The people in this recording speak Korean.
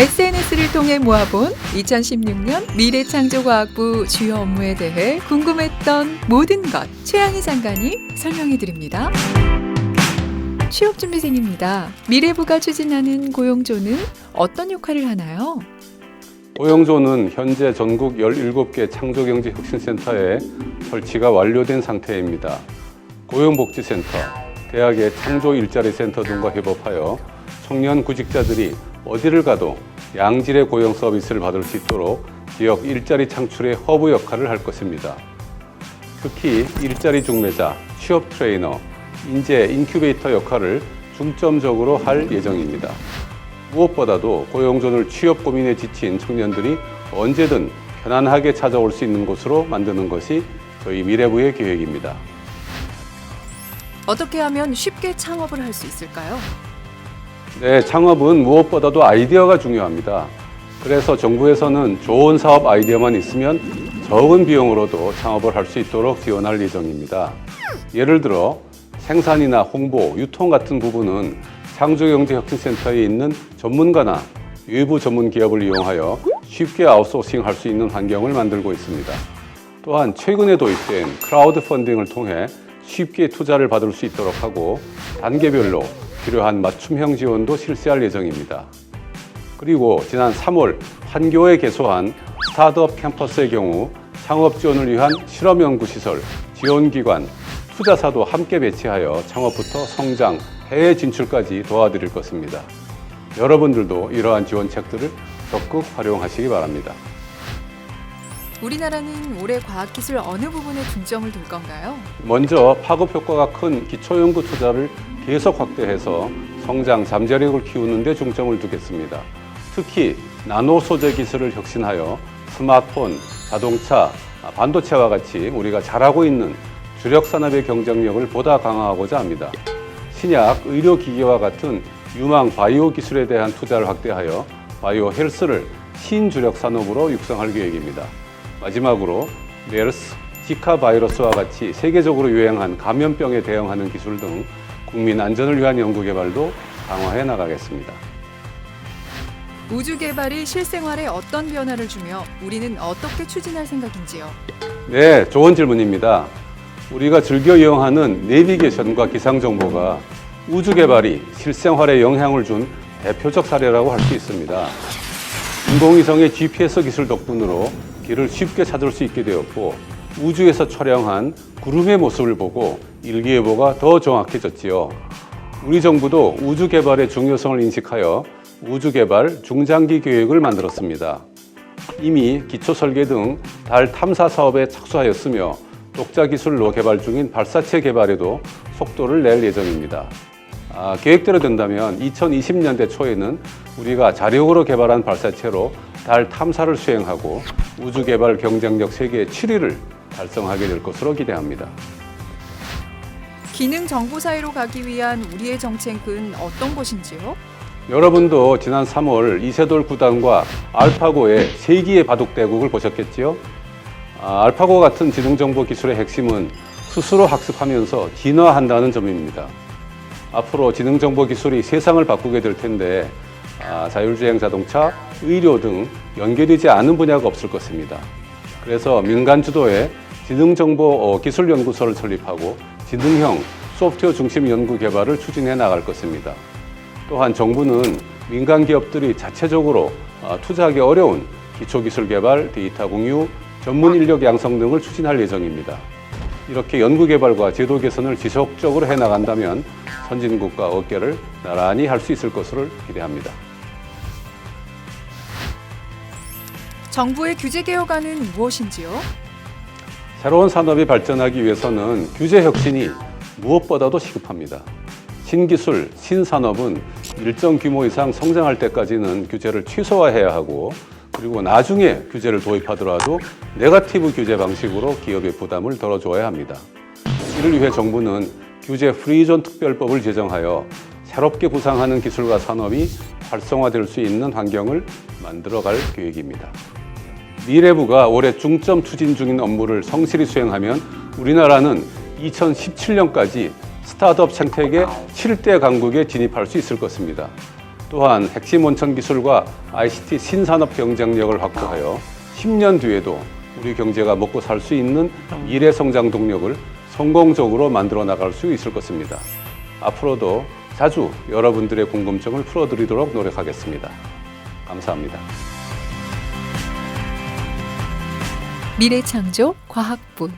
SNS를 통해 모아본 2016년 미래창조과학부 주요 업무에 대해 궁금했던 모든 것 최양희 장관이 설명해 드립니다. 취업준비생입니다. 미래부가 추진하는 고용조는 어떤 역할을 하나요? 고용조는 현재 전국 17개 창조경제혁신센터에 설치가 완료된 상태입니다. 고용복지센터, 대학의 창조일자리센터 등과 협업하여 청년 구직자들이 어디를 가도 양질의 고용 서비스를 받을 수 있도록 지역 일자리 창출의 허브 역할을 할 것입니다. 특히 일자리 중매자, 취업 트레이너, 인재 인큐베이터 역할을 중점적으로 할 예정입니다. 무엇보다도 고용조를 취업 고민에 지친 청년들이 언제든 편안하게 찾아올 수 있는 곳으로 만드는 것이 저희 미래부의 계획입니다. 어떻게 하면 쉽게 창업을 할 수 있을까요? 네, 창업은 무엇보다도 아이디어가 중요합니다. 그래서 정부에서는 좋은 사업 아이디어만 있으면 적은 비용으로도 창업을 할 수 있도록 지원할 예정입니다. 예를 들어 생산이나 홍보, 유통 같은 부분은 창조경제혁신센터에 있는 전문가나 외부 전문 기업을 이용하여 쉽게 아웃소싱할 수 있는 환경을 만들고 있습니다. 또한 최근에 도입된 크라우드 펀딩을 통해 쉽게 투자를 받을 수 있도록 하고 단계별로 필요한 맞춤형 지원도 실시할 예정입니다. 그리고 지난 3월 판교에 개소한 스타트업 캠퍼스의 경우 창업 지원을 위한 실험연구시설, 지원기관, 투자사도 함께 배치하여 창업부터 성장, 해외 진출까지 도와드릴 것입니다. 여러분들도 이러한 지원책들을 적극 활용하시기 바랍니다. 우리나라는 올해 과학기술 어느 부분에 중점을 둘 건가요? 먼저 파급 효과가 큰 기초연구 투자를 계속 확대해서 성장 잠재력을 키우는 데 중점을 두겠습니다. 특히 나노 소재 기술을 혁신하여 스마트폰, 자동차, 반도체와 같이 우리가 잘하고 있는 주력 산업의 경쟁력을 보다 강화하고자 합니다. 신약, 의료기기와 같은 유망 바이오 기술에 대한 투자를 확대하여 바이오 헬스를 신주력 산업으로 육성할 계획입니다. 마지막으로 메르스, 지카 바이러스와 같이 세계적으로 유행한 감염병에 대응하는 기술 등 국민 안전을 위한 연구 개발도 강화해 나가겠습니다. 우주 개발이 실생활에 어떤 변화를 주며 우리는 어떻게 추진할 생각인지요? 네, 좋은 질문입니다. 우리가 즐겨 이용하는 내비게이션과 기상정보가 우주 개발이 실생활에 영향을 준 대표적 사례라고 할 수 있습니다. 인공위성의 GPS 기술 덕분으로 길을 쉽게 찾을 수 있게 되었고 우주에서 촬영한 구름의 모습을 보고 일기예보가 더 정확해졌지요. 우리 정부도 우주 개발의 중요성을 인식하여 우주 개발 중장기 계획을 만들었습니다. 이미 기초 설계 등 달 탐사 사업에 착수하였으며 독자 기술로 개발 중인 발사체 개발에도 속도를 낼 예정입니다. 계획대로 된다면 2020년대 초에는 우리가 자력으로 개발한 발사체로 달 탐사를 수행하고 우주 개발 경쟁력 세계 7위를 달성하게 될 것으로 기대합니다. 기능 정보 사회로 가기 위한 우리의 정책은 어떤 것인지요? 여러분도 지난 3월 이세돌 구단과 알파고의 세기의 바둑 대국을 보셨겠지요? 알파고 같은 지능정보 기술의 핵심은 스스로 학습하면서 진화한다는 점입니다. 앞으로 지능정보 기술이 세상을 바꾸게 될 텐데 자율주행 자동차, 의료 등 연계되지 않은 분야가 없을 것입니다. 그래서 민간 주도의 지능정보 기술연구소를 설립하고 지능형 소프트웨어 중심 연구 개발을 추진해 나갈 것입니다. 또한 정부는 민간 기업들이 자체적으로 투자하기 어려운 기초기술 개발, 데이터 공유, 전문 인력 양성 등을 추진할 예정입니다. 이렇게 연구개발과 제도 개선을 지속적으로 해나간다면 선진국과 어깨를 나란히 할 수 있을 것으로 기대합니다. 정부의 규제 개혁안은 무엇인지요? 새로운 산업이 발전하기 위해서는 규제 혁신이 무엇보다도 시급합니다. 신기술, 신산업은 일정 규모 이상 성장할 때까지는 규제를 최소화해야 하고 그리고 나중에 규제를 도입하더라도 네거티브 규제 방식으로 기업의 부담을 덜어줘야 합니다. 이를 위해 정부는 규제 프리존 특별법을 제정하여 새롭게 부상하는 기술과 산업이 활성화될 수 있는 환경을 만들어갈 계획입니다. 미래부가 올해 중점 추진 중인 업무를 성실히 수행하면 우리나라는 2017년까지 스타트업 생태계 7대 강국에 진입할 수 있을 것입니다. 또한 핵심 원천 기술과 ICT 신산업 경쟁력을 확보하여 10년 뒤에도 우리 경제가 먹고 살 수 있는 미래 성장 동력을 성공적으로 만들어 나갈 수 있을 것입니다. 앞으로도 자주 여러분들의 궁금증을 풀어드리도록 노력하겠습니다. 감사합니다. 미래창조 과학부